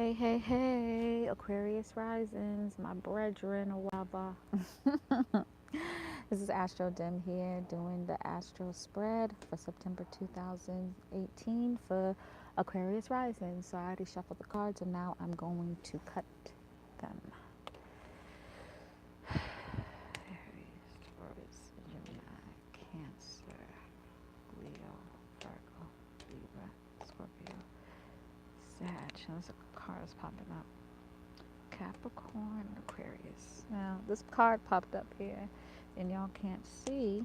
Hey, hey, hey, Aquarius risings, my brethren, or whatever. This is Astro Dim here doing the Astro spread for September 2018 for Aquarius rising. So I already shuffled the cards and now I'm going to cut them. Aries, Taurus, Gemini, Cancer, Leo, Virgo, Libra, Scorpio, Sag. Those are cards popping up. Capricorn, Aquarius. Now, this card popped up here, and y'all can't see.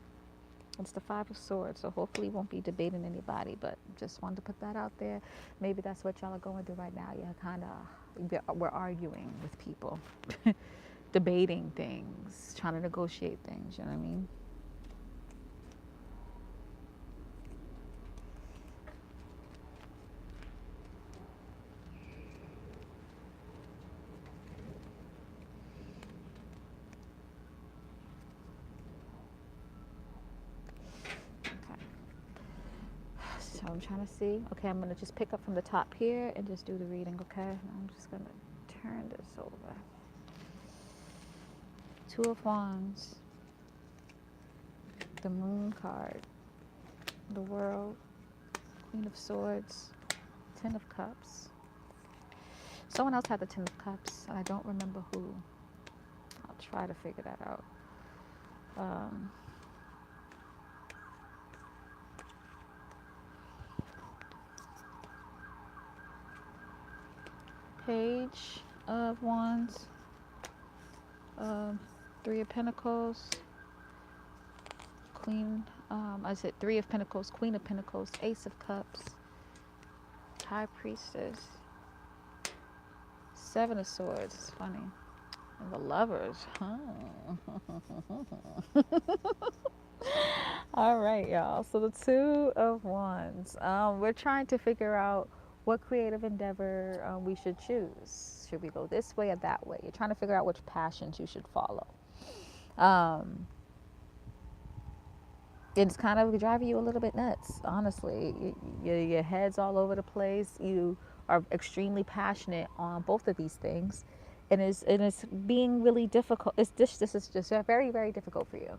It's the Five of Swords, so hopefully, won't be debating anybody. But just wanted to put that out there. Maybe that's what y'all are going through right now. You're kind of we're arguing with people, debating things, trying to negotiate things. You know what I mean? Okay. So I'm trying to see. Okay, I'm gonna just pick up from the top here and just do the reading. Okay, I'm just gonna turn this over. Two of Wands, the Moon card, the World, Queen of Swords, Ten of Cups. Someone else had the Ten of Cups, and I don't remember who. I'll try to figure that out. Um, Page of Wands, Three of Pentacles, Queen, I said Three of Pentacles, Queen of Pentacles, Ace of Cups, High Priestess, Seven of Swords. It's funny. And the Lovers. Huh. All right, y'all. So the Two of Wands. We're trying to figure out what creative endeavor we should choose. Should we go this way or that way? You're trying to figure out which passions you should follow. Um, it's kind of driving you a little bit nuts, honestly. Your head's all over the place. You are extremely passionate on both of these things, and it's being really difficult. This is just very, very difficult for you.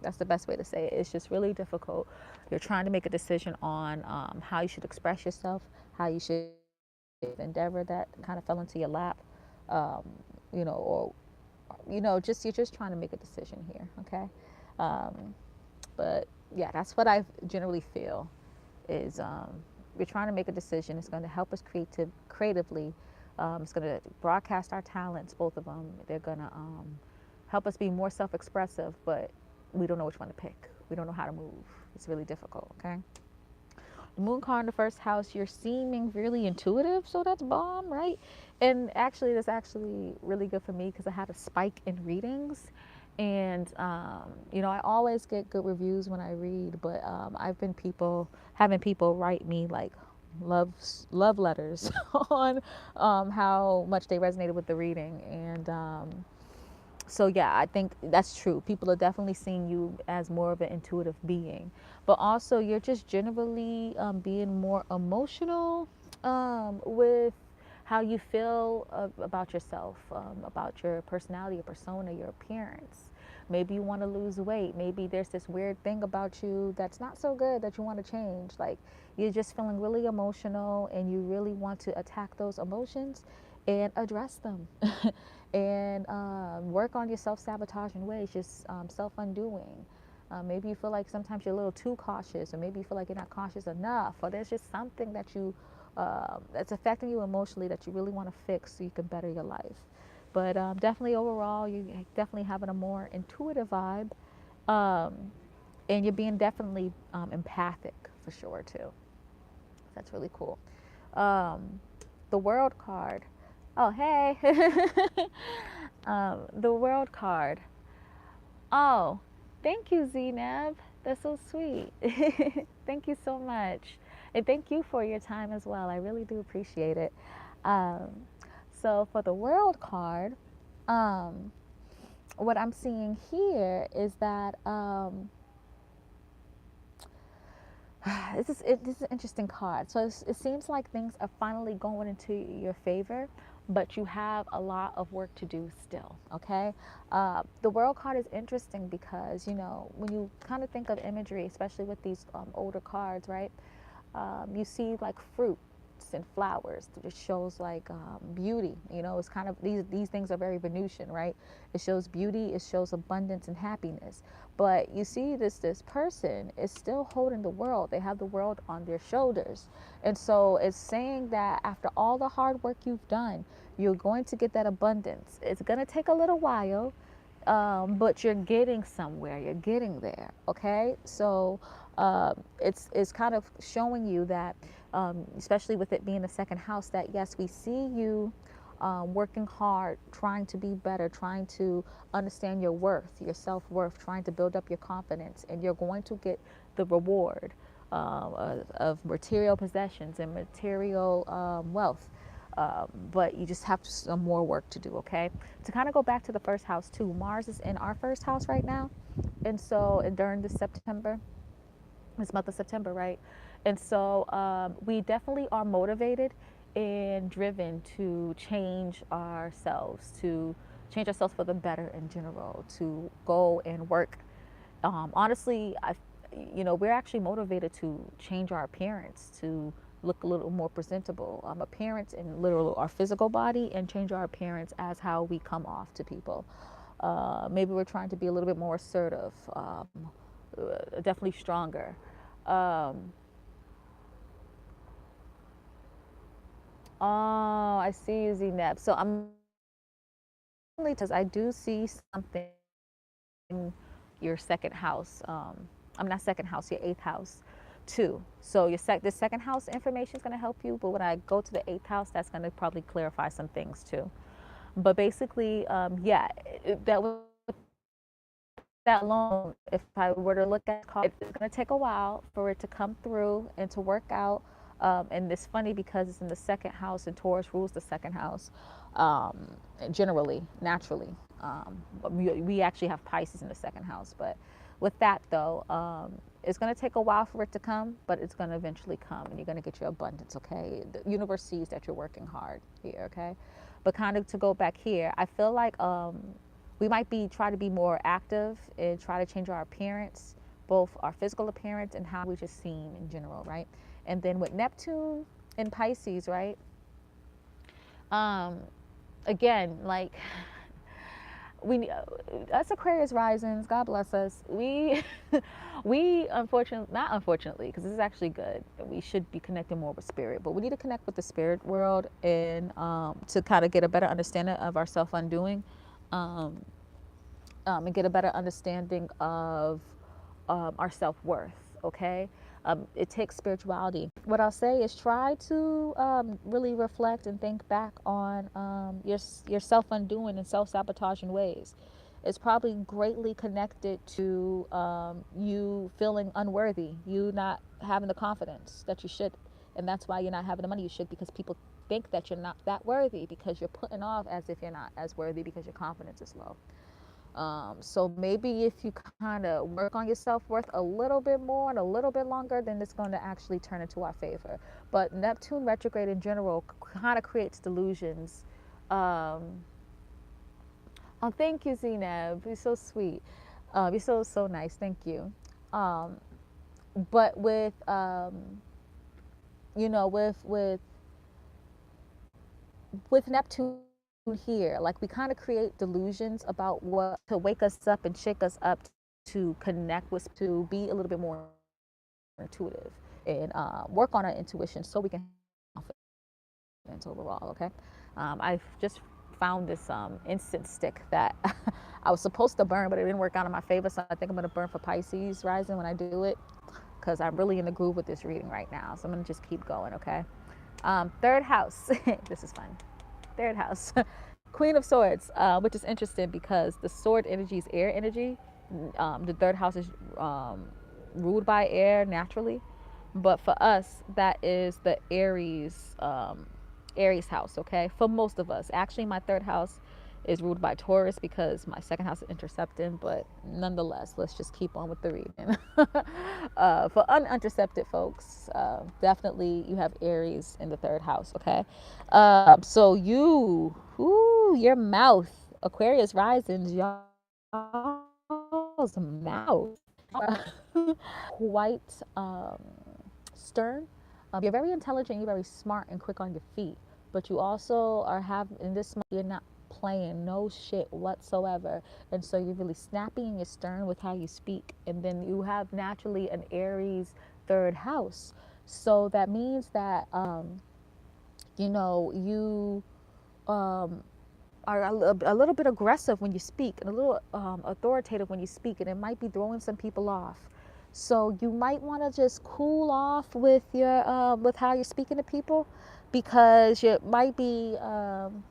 That's the best way to say it. It's just really difficult. You're trying to make a decision on how you should express yourself, how you should endeavor that kind of fell into your lap, um, or just you're just trying to make a decision here, okay? Um, but yeah, that's what I generally feel is we're trying to make a decision. It's going to help us creatively. It's going to broadcast our talents, both of them. They're going to help us be more self-expressive, but we don't know which one to pick. We don't know how to move. It's really difficult, okay? The Moon card in the first house, you're seeming really intuitive, so that's bomb, right? And actually, that's actually really good for me because I had a spike in readings. And, I always get good reviews when I read, but I've been having people write me like love letters on how much they resonated with the reading. And so yeah, I think that's true. People are definitely seeing you as more of an intuitive being, but also you're just generally being more emotional with how you feel about yourself, about your personality, your persona, your appearance. Maybe you want to lose weight. Maybe there's this weird thing about you that's not so good that you want to change. Like you're just feeling really emotional and you really want to attack those emotions and address them and work on your self-sabotaging ways, just self-undoing. Maybe you feel like sometimes you're a little too cautious, or maybe you feel like you're not cautious enough, or there's just something that that's affecting you emotionally that you really want to fix so you can better your life. But definitely overall, you definitely having a more intuitive vibe, um, and you're being definitely empathic for sure too. That's really cool. The World card. Oh, hey. The World card. Oh, thank you, Zenab. That's so sweet. Thank you so much. And thank you for your time as well. I really do appreciate it. Um, so, for the World card, um, what I'm seeing here is that this is an interesting card. So it seems like things are finally going into your favor, but you have a lot of work to do still. Okay, the World card is interesting because when you kind of think of imagery, especially with these older cards, right? You see like fruits and flowers. It shows like beauty. It's kind of these things are very Venusian, right? It shows beauty. It shows abundance and happiness. But you see, this person is still holding the world. They have the world on their shoulders, and so it's saying that after all the hard work you've done, you're going to get that abundance. It's going to take a little while, but you're getting somewhere. You're getting there. Okay, so it's kind of showing you that, especially with it being the second house, that yes, we see you working hard, trying to be better, trying to understand your worth, your self-worth, trying to build up your confidence, and you're going to get the reward of material possessions and material wealth. But you just have some more work to do, okay? To kind of go back to the first house too, Mars is in our first house right now. And so during this month of September, right? And so we definitely are motivated and driven to change ourselves for the better in general, to go and work. Honestly, we're actually motivated to change our appearance, to look a little more presentable. Appearance in literal our physical body, and change our appearance as how we come off to people. Maybe we're trying to be a little bit more assertive, definitely stronger. Um, oh, I see you, Zeneb. So I'm because I do see something in your second house. I'm not second house, your eighth house, too. So the second house information is going to help you, but when I go to the eighth house, that's going to probably clarify some things too. But basically, yeah, that was that alone, if I were to look at it, it's going to take a while for it to come through and to work out. And it's funny because it's in the second house, and Taurus rules the second house, um, generally, naturally. We actually have Pisces in the second house. But with that, though, it's going to take a while for it to come, but it's going to eventually come, and you're going to get your abundance, okay? The universe sees that you're working hard here, okay? But kind of to go back here, I feel like we might try to be more active and try to change our appearance, both our physical appearance and how we just seem in general, right? And then with Neptune in Pisces, right? Um, Again, like we us Aquarius risings, God bless us. We unfortunately, not unfortunately, because this is actually good. We should be connecting more with spirit, but we need to connect with the spirit world and to kind of get a better understanding of our self undoing. Um, and get a better understanding of our self worth. Okay, it takes spirituality. What I'll say is try to really reflect and think back on your self undoing and self sabotaging ways. It's probably greatly connected to you feeling unworthy, you not having the confidence that you should, and that's why you're not having the money you should, because people think that you're not that worthy, because you're putting off as if you're not as worthy because your confidence is low. So maybe if you kind of work on your self-worth a little bit more and a little bit longer, then it's going to actually turn into our favor. But Neptune retrograde in general kind of creates delusions. Um, oh, thank you, Zeneb. You're so sweet. You're so nice. Thank you. Um, but with Neptune here, like we kind of create delusions about what to wake us up and shake us up to connect with, to be a little bit more intuitive and work on our intuition so we can have confidence overall. Okay, I've just found this incense stick that I was supposed to burn, but it didn't work out in my favor. So I think I'm going to burn for Pisces rising when I do it, because I'm really in the groove with this reading right now. So I'm going to just keep going. Okay. Third house. This is fun. Third house. Queen of Swords, which is interesting because the sword energy is air energy. The third house is ruled by air naturally, but for us that is the Aries house. Okay, for most of us, actually, my third house is ruled by Taurus because my second house is intercepting, but nonetheless, let's just keep on with the reading. For unintercepted folks, definitely you have Aries in the third house, okay? So your mouth, Aquarius risings, y'all's mouth. Quite stern. You're very intelligent, you're very smart and quick on your feet, but you also are in this month, you're not playing no shit whatsoever. And so you're really snappy and you're stern with how you speak. And then you have naturally an Aries third house. So that means that, you are a little bit aggressive when you speak and a little authoritative when you speak, and it might be throwing some people off. So you might want to just cool off with with how you're speaking to people, because you might be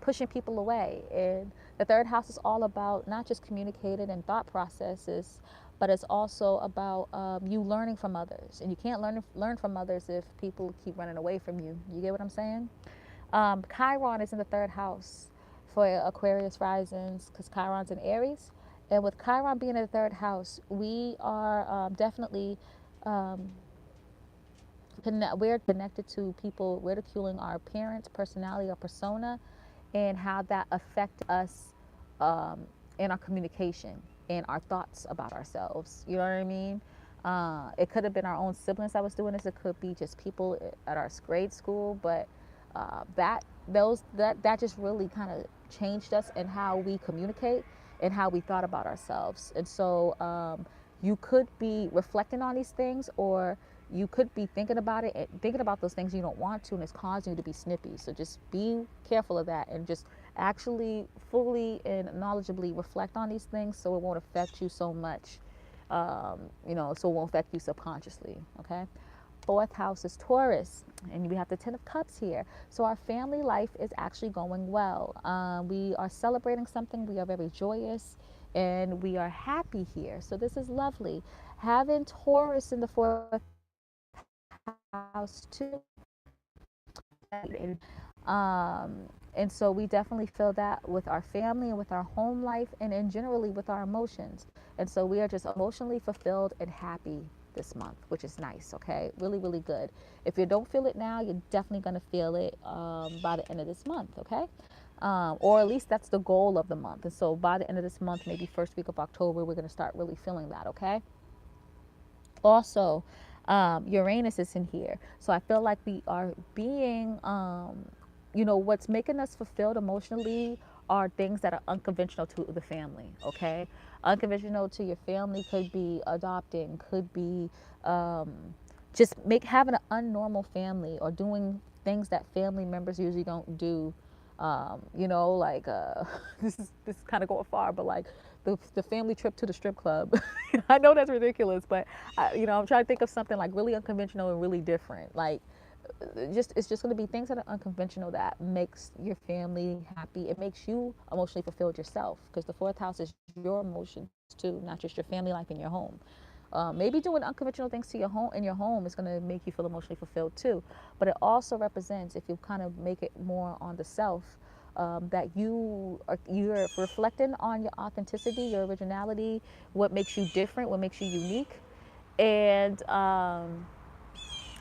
pushing people away. And the third house is all about not just communicating and thought processes, but it's also about you learning from others. And you can't learn from others if people keep running away from you. You get what I'm saying? Chiron is in the third house for Aquarius risings, because Chiron's in Aries. And with Chiron being in the third house, we are definitely we're connected to people ridiculing our appearance, personality, or persona, and how that affects us in our communication and our thoughts about ourselves. You know what I mean? It could have been our own siblings that was doing this. It could be just people at our grade school, but that just really kind of changed us in how we communicate and how we thought about ourselves. And so you could be reflecting on these things, or you could be thinking about it and thinking about those things you don't want to, and it's causing you to be snippy. So just be careful of that and just actually fully and knowledgeably reflect on these things, so it won't affect you so much, so it won't affect you subconsciously. Okay. Fourth house is Taurus, and we have the Ten of Cups here. So our family life is actually going well. We are celebrating something. We are very joyous, and we are happy here. So this is lovely. Having Taurus in the fourth house too. And so we definitely feel that with our family and with our home life, and in generally with our emotions. And so we are just emotionally fulfilled and happy this month, which is nice. Okay, really, really good. If you don't feel it now, you're definitely going to feel it by the end of this month. Okay. Or at least that's the goal of the month. And so by the end of this month, maybe first week of October, we're going to start really feeling that. Okay. Also, Uranus is in here. So I feel like we are being, what's making us fulfilled emotionally are things that are unconventional to the family, okay? Unconventional to your family could be adopting, could be just having an unnormal family, or doing things that family members usually don't do. Like this is kind of going far, but like the family trip to the strip club. I know that's ridiculous, but I'm trying to think of something like really unconventional and really different. Like it's just going to be things that are unconventional that makes your family happy. It makes you emotionally fulfilled yourself, because the fourth house is your emotions too, not just your family life in your home. Maybe doing unconventional things to your home in your home is going to make you feel emotionally fulfilled too. But it also represents, if you kind of make it more on the self, that you're reflecting on your authenticity, your originality, what makes you different, what makes you unique, and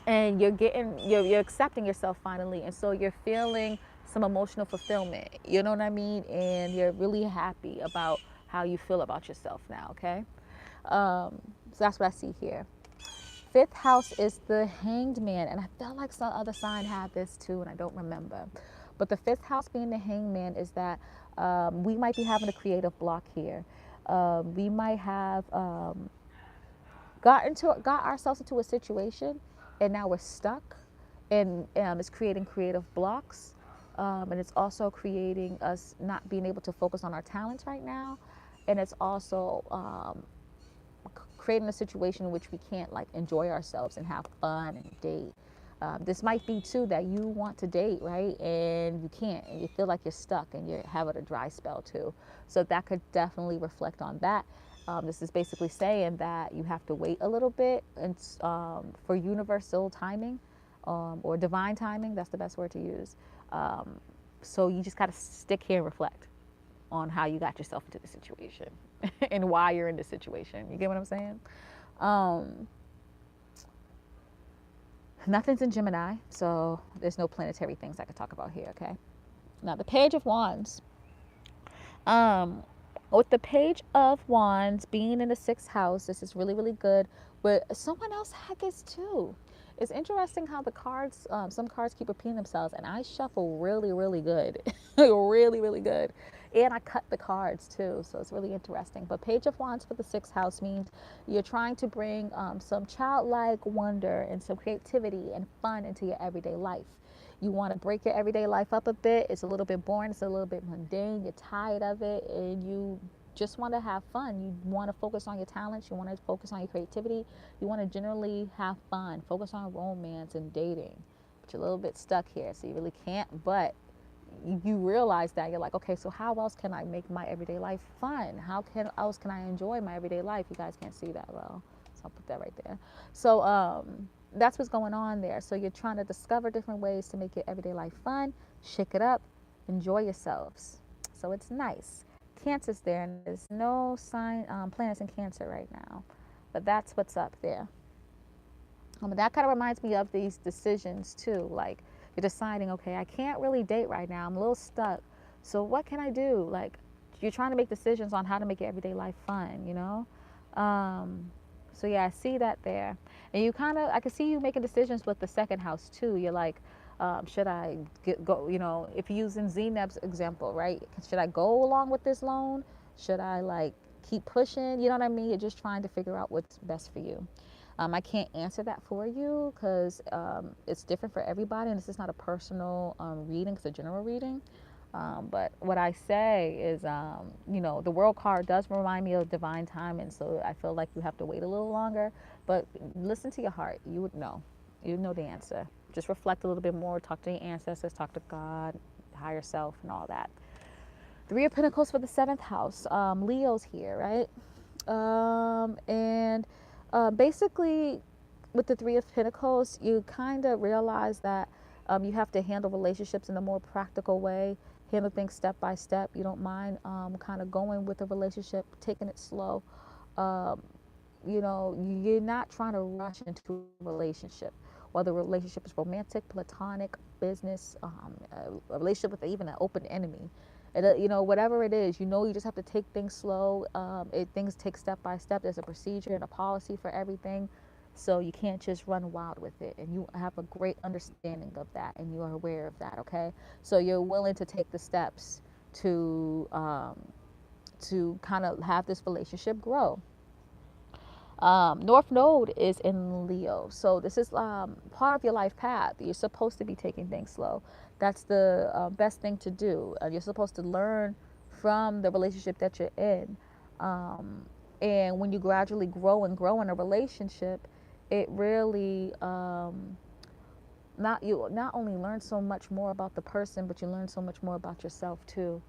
you're accepting yourself finally, and so you're feeling some emotional fulfillment. You know what I mean? And you're really happy about how you feel about yourself now. Okay. So that's what I see here. Fifth house is the Hanged Man, and I felt like some other sign had this too, and I don't remember. But the fifth house being the Hanged Man is that we might be having a creative block here. We might have got ourselves into a situation, and now we're stuck, and it's creating creative blocks, and it's also creating us not being able to focus on our talents right now, and it's also creating a situation in which we can't like enjoy ourselves and have fun and date. This might be too that you want to date, right? And you can't, and you feel like you're stuck, and you're having a dry spell too. So that could definitely reflect on that. This is basically saying that you have to wait a little bit and for universal timing, or divine timing. That's the best word to use. So you just got to stick here and reflect. on how you got yourself into the situation and why you're in the situation. You get what I'm saying? Um, Nothing's in Gemini, so there's no planetary things I could talk about here, okay? Now, the Page of Wands. Um, with the Page of Wands being in the sixth house, this is really, really good. But someone else had this too. It's interesting how the cards, some cards keep repeating themselves, and I shuffle really, really good. Really, really good. And I cut the cards too, so it's really interesting. But Page of Wands for the sixth house means you're trying to bring some childlike wonder and some creativity and fun into your everyday life. You want to break your everyday life up a bit. It's a little bit boring. It's a little bit mundane. You're tired of it, and you just want to have fun. You want to focus on your talents. You want to focus on your creativity. You want to generally have fun. Focus on romance and dating. But you're a little bit stuck here, so you really can't. But you realize that you're like, okay, so how else can I make my everyday life fun? How can else can I enjoy my everyday life? You guys can't see that well, so I'll put that right there. So that's what's going on there. So you're trying to discover different ways to make your everyday life fun, shake it up, enjoy yourselves. So it's nice. Cancer's there, and there's no sign planets in Cancer right now, but that's what's up there. That kind of reminds me of these decisions too. Like you're deciding, okay, I can't really date right now. I'm a little stuck. So what can I do? Like you're trying to make decisions on how to make your everyday life fun, you know? So yeah, I see that there. And you kind of, I can see you making decisions with the second house too. You're like, should I go, you know, if you're using Zeneb's example, right? Should I go along with this loan? Should I like keep pushing? You know what I mean? You're just trying to figure out what's best for you. I can't answer that for you because it's different for everybody, and this is not a personal reading, it's a general reading. But what I say is, you know, the World card does remind me of divine timing, so I feel like you have to wait a little longer. But listen to your heart; you would know. You know the answer. Just reflect a little bit more. Talk to your ancestors. Talk to God, higher self, and all that. Three of Pentacles for the seventh house. Leo's here, right? And basically, with the Three of Pentacles, you kind of realize that you have to handle relationships in a more practical way, handle things step by step. You don't mind kind of going with a relationship, taking it slow. Um, you know, you're not trying to rush into a relationship, whether a relationship is romantic, platonic, business, a relationship with even an open enemy. You know, whatever it is, you know, you just have to take things slow. Things take step by step. There's a procedure and a policy for everything. So you can't just run wild with it. And you have a great understanding of that, and you are aware of that, okay? So you're willing to take the steps to kind of have this relationship grow. North Node is in Leo. So this is part of your life path. You're supposed to be taking things slow. That's the best thing to do. You're supposed to learn from the relationship that you're in. And when you gradually grow in a relationship, it really not only learn so much more about the person, but you learn so much more about yourself too.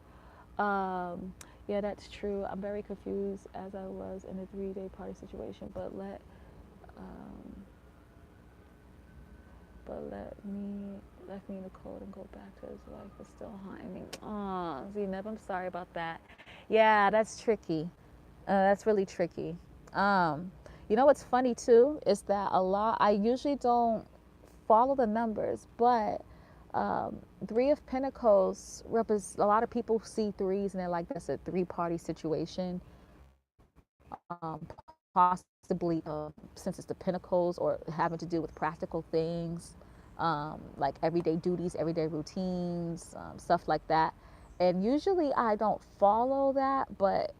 Um, yeah, that's true. I'm very confused as I was in a 3-day party situation, um, but left me in the cold and go back to his wife, but still haunting me. Oh, Zeneb, I'm sorry about that. Yeah, that's tricky. That's really tricky. Um, you know what's funny too is that I usually don't follow the numbers, but Three of Pentacles represents a lot of people see threes and they're like, that's a three-party situation. Possibly since it's the Pentacles or having to do with practical things, like everyday duties, everyday routines, stuff like that. And usually I don't follow that, but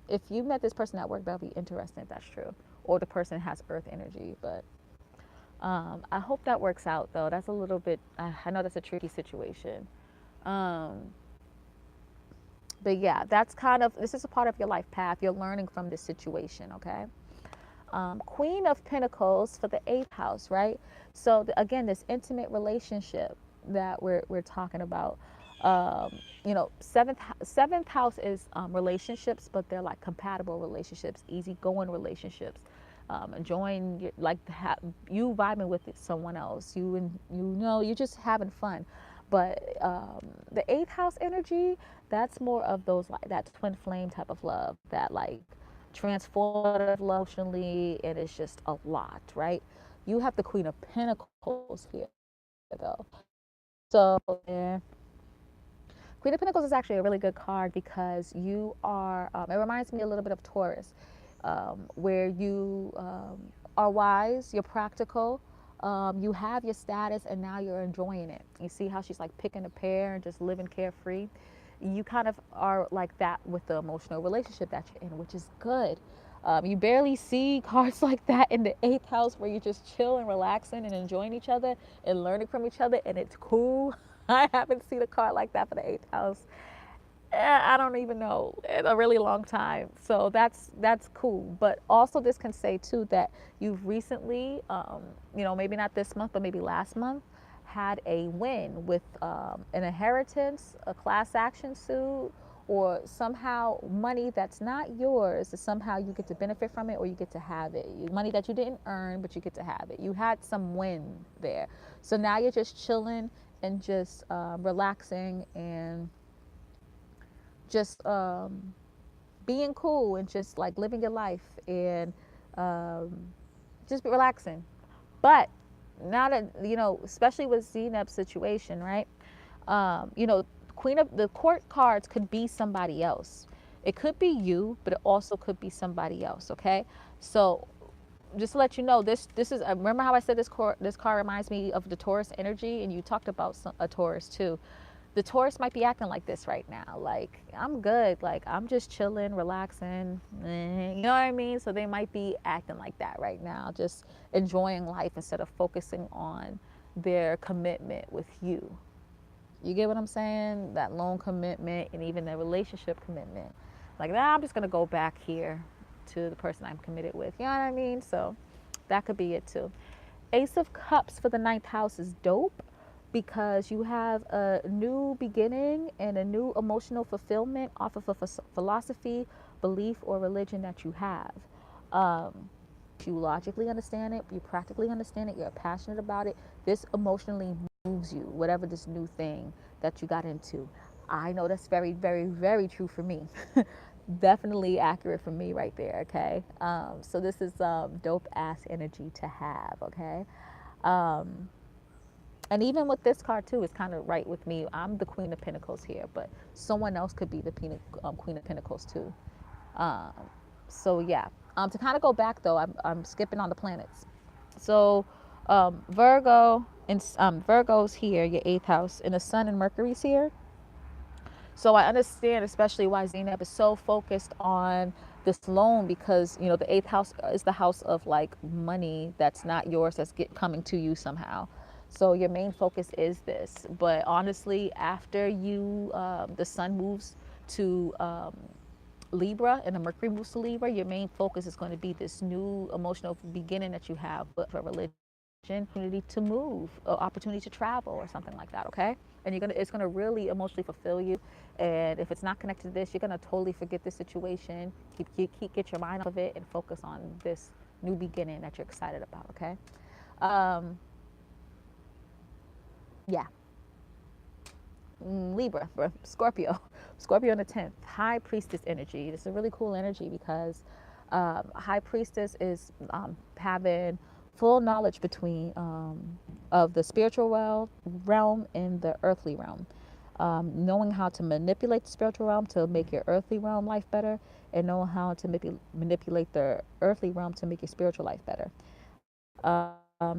if you met this person at work, that'll be interesting if that's true. Or the person has earth energy, but I hope that works out though. That's a little bit, I know that's a tricky situation. Um, but yeah, that's kind of, this is a part of your life path. You're learning from this situation, okay? Queen of Pentacles for the 8th house, right? So again, this intimate relationship that we're talking about. You know, seventh house is relationships, but they're like compatible relationships, easygoing relationships. Enjoying like you vibing with someone else, you know, you're just having fun. But the eighth house energy, that's more of those like that twin flame type of love, that like transformative love emotionally, and it's just a lot, right? You have the Queen of Pentacles here, though. So, yeah. Queen of Pentacles is actually a really good card because you are, it reminds me a little bit of Taurus, where you are wise, you're practical, you have your status, and now you're enjoying it. You see how she's like picking a pear and just living carefree? You kind of are like that with the emotional relationship that you're in, which is good. You barely see cards like that in the eighth house where you're just chill and relaxing and enjoying each other and learning from each other, and it's cool. I haven't seen a card like that for the eighth house. I don't even know, in a really long time. So that's cool. But also, this can say too that you've recently, maybe not this month, but maybe last month, had a win with an inheritance, a class action suit, or somehow money that's not yours. Somehow you get to benefit from it, or you get to have it. Money that you didn't earn, but you get to have it. You had some win there. So now you're just chilling and just relaxing and just being cool and just like living your life and um, just be relaxing. But now that, especially with Zeneb's situation, right? Queen of the court cards could be somebody else. It could be you, but it also could be somebody else. Okay, so just to let you know, this is. Remember how I said this card reminds me of the Taurus energy, and you talked about a Taurus too. The Taurus might be acting like this right now. Like, I'm good. Like, I'm just chilling, relaxing. You know what I mean? So they might be acting like that right now, just enjoying life instead of focusing on their commitment with you. You get what I'm saying? That loan commitment and even the relationship commitment. Like, nah, I'm just going to go back here to the person I'm committed with. You know what I mean? So that could be it too. Ace of Cups for the ninth house is dope because you have a new beginning and a new emotional fulfillment off of a philosophy, belief, or religion that you have. Um, you logically understand it, you practically understand it, you're passionate about it. This emotionally moves you, whatever this new thing that you got into. I know that's very, very, very true for me. Definitely accurate for me right there, okay? So this is dope ass energy to have, okay? Um, and even with this card too, it's kind of right with me. I'm the Queen of Pentacles here, but someone else could be the Queen of Pentacles too. Um, so yeah. To kind of go back though, I'm skipping on the planets. So Virgo and Virgo's here, your eighth house, and the Sun and Mercury's here. So I understand, especially why Zenab is so focused on this loan because the eighth house is the house of like money that's not yours, that's coming to you somehow. So your main focus is this. But honestly, after the Sun moves to Libra and the Mercury moves to Libra, your main focus is going to be this new emotional beginning that you have for religion, opportunity to move, or opportunity to travel, or something like that. Okay, and it's gonna really emotionally fulfill you. And if it's not connected to this, you're gonna totally forget the situation. Get your mind off of it and focus on this new beginning that you're excited about. Okay, um, yeah. Libra, Scorpio, Scorpio in the 10th, High Priestess energy. This is a really cool energy because High Priestess is having full knowledge between of the spiritual realm and the earthly realm. Knowing how to manipulate the spiritual realm to make your earthly realm life better, and knowing how to manipulate the earthly realm to make your spiritual life better.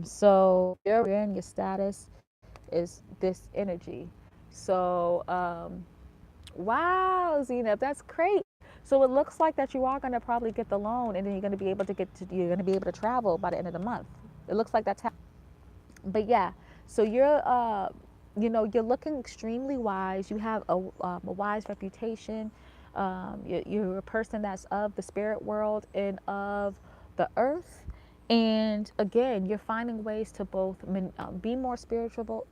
So you're in your status is this energy. So, wow, Zena, that's great. So it looks like that you are going to probably get the loan, and then you're going to be able to you're going to be able to travel by the end of the month. It looks like that's happening. But yeah, so you're looking extremely wise. You have a wise reputation. You're a person that's of the spirit world and of the earth. And again, you're finding ways to both be more spiritual,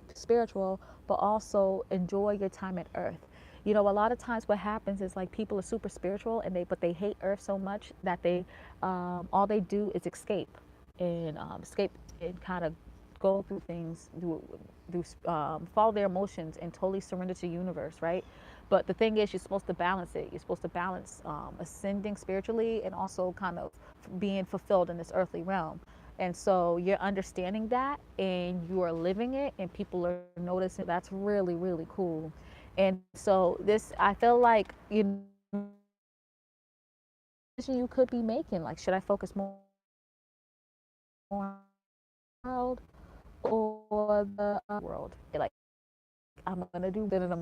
but also enjoy your time at Earth. A lot of times what happens is like people are super spiritual but they hate Earth so much that they all they do is escape and kind of go through things, follow their emotions and totally surrender to the universe, right? But the thing is, you're supposed to balance it. You're supposed to balance ascending spiritually and also kind of being fulfilled in this earthly realm. And so you're understanding that and you are living it, and people are noticing. That's really, really cool. And so this, I feel like, you could be making, like, should I focus more on the world or the world? Like, I'm gonna do that in a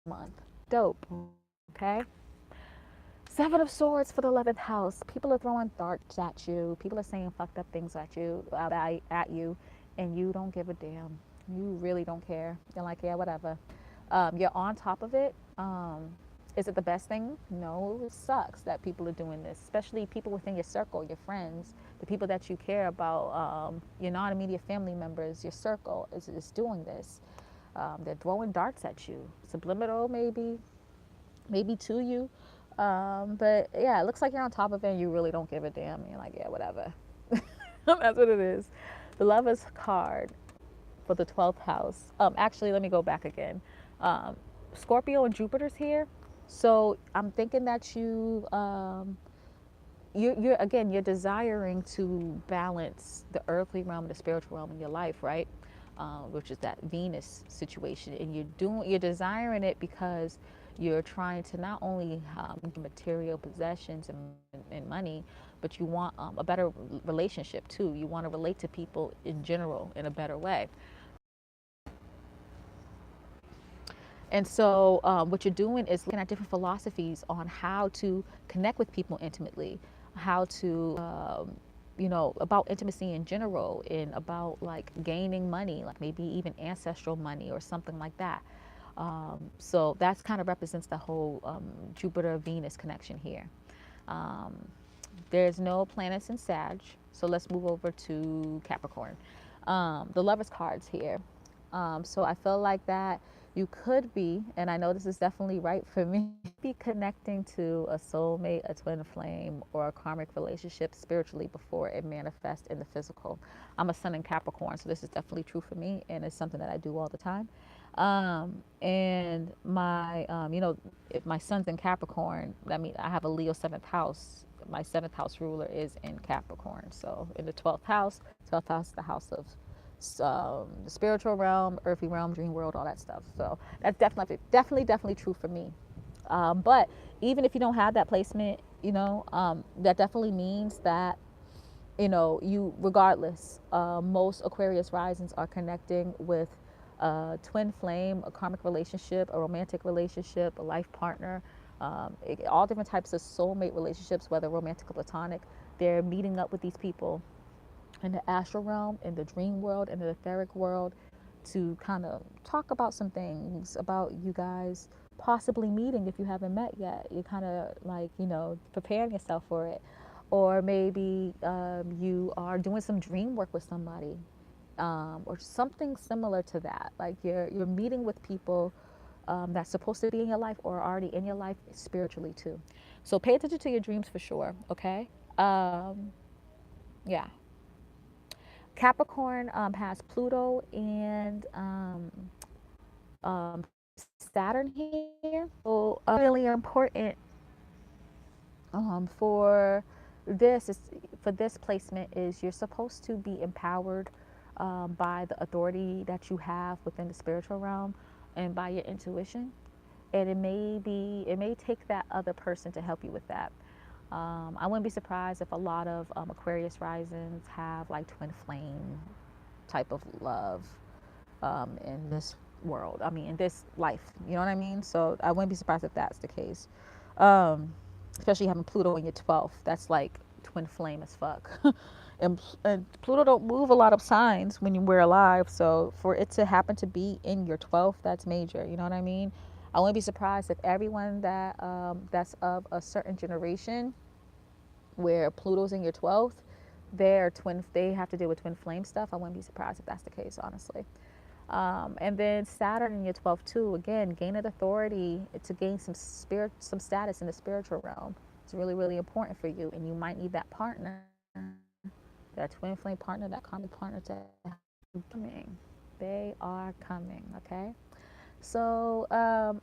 month. Dope. Okay. Seven of Swords for the 11th house. People are throwing darts at you. People are saying fucked up things at you, and you don't give a damn. You really don't care. You're like, yeah, whatever. You're on top of it. Is it the best thing? No, it sucks that people are doing this, especially people within your circle, your friends, the people that you care about, your non-immediate family members, your circle is doing this. They're throwing darts at you, subliminal maybe to you. But yeah, it looks like you're on top of it and you really don't give a damn. You're like, yeah, whatever. That's what it is. The Lovers card for the 12th house. Actually, let me go back again. Scorpio and Jupiter's here. So I'm thinking that you're again, you're desiring to balance the earthly realm and the spiritual realm in your life, right? Which is that Venus situation, and you're desiring it because you're trying to not only get material possessions and money, but you want a better relationship too. You want to relate to people in general in a better way. And so, what you're doing is looking at different philosophies on how to connect with people intimately, how to, about intimacy in general, and about like gaining money, like maybe even ancestral money or something like that. So that's kind of represents the whole Jupiter Venus connection here. Um, there's no planets in Sag, so let's move over to Capricorn. The Lovers cards here. So I feel like that you could be, and I know this is definitely right for me, be connecting to a soulmate, a twin flame, or a karmic relationship spiritually before it manifests in the physical. I'm a sun in Capricorn, so this is definitely true for me, and it's something that I do all the time. And if my son's in Capricorn, I mean, I have a Leo seventh house. My seventh house ruler is in Capricorn. So in the 12th house is the house of the spiritual realm, earthly realm, dream world, all that stuff. So that's definitely true for me. But even if you don't have that placement, that definitely means that you regardless, most Aquarius risings are connecting with a twin flame, a karmic relationship, a romantic relationship, a life partner, all different types of soulmate relationships, whether romantic or platonic. They're meeting up with these people in the astral realm, in the dream world, in the etheric world, to kind of talk about some things about you guys possibly meeting if you haven't met yet. You're kind of like, preparing yourself for it. Or maybe you are doing some dream work with somebody, or something similar to that. Like you're meeting with people that's supposed to be in your life or are already in your life spiritually too. So pay attention to your dreams for sure, okay? Yeah. Capricorn has Pluto and um, Saturn here. So really important for this placement is you're supposed to be empowered by the authority that you have within the spiritual realm and by your intuition. And it may take that other person to help you with that. I wouldn't be surprised if a lot of Aquarius risings have like twin flame type of love in this world. I mean, in this life. You know what I mean? So I wouldn't be surprised if that's the case. Um, Especially having Pluto in your 12th. That's like twin flame as fuck. And Pluto don't move a lot of signs when we're alive. So for it to happen to be in your 12th, that's major. You know what I mean? I wouldn't be surprised if everyone that's of a certain generation where Pluto's in your 12th, they have to deal with twin flame stuff. I wouldn't be surprised if that's the case, honestly. And then Saturn in your 12th too, again, gain an authority to gain some status in the spiritual realm. It's really, really important for you, and you might need that partner, that twin flame partner, that karmic partner to coming. They are coming. Okay. So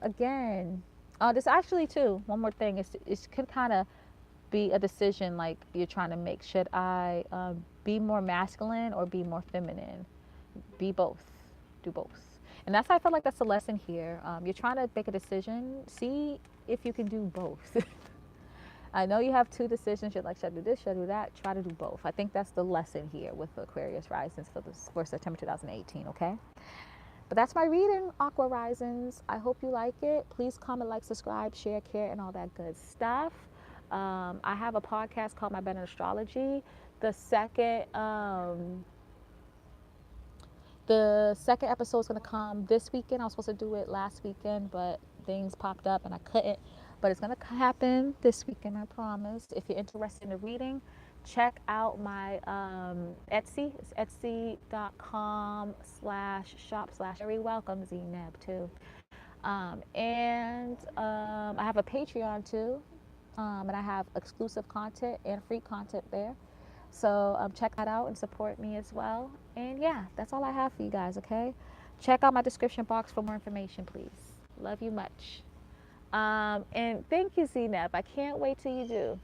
again, this actually too. One more thing. It can kind of be a decision like you're trying to make. Should I be more masculine or be more feminine? Be both. Do both. And that's I feel like that's a lesson here. You're trying to make a decision. See if you can do both. I know you have two decisions. You're like, should I do this? Should I do that? Try to do both. I think that's the lesson here with Aquarius risings for September 2018. Okay. But that's my reading, Aqua Risings. I hope you like it. Please comment, like, subscribe, share, care, and all that good stuff. I have a podcast called My Bed and Astrology. The second the second episode is going to come this weekend. I was supposed to do it last weekend, but things popped up and I couldn't. But it's going to happen this weekend, I promise. If you're interested in the reading, check out my Etsy. It's etsy.com/shop/ very welcome, Zneb, too. And I have a Patreon, too. And I have exclusive content and free content there. So check that out and support me as well. And yeah, that's all I have for you guys, okay? Check out my description box for more information, please. Love you much. And thank you, Zneb. I can't wait till you do.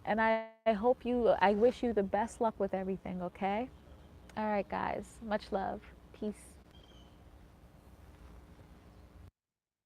And I wish you the best luck with everything, okay? All right, guys. Much love. Peace.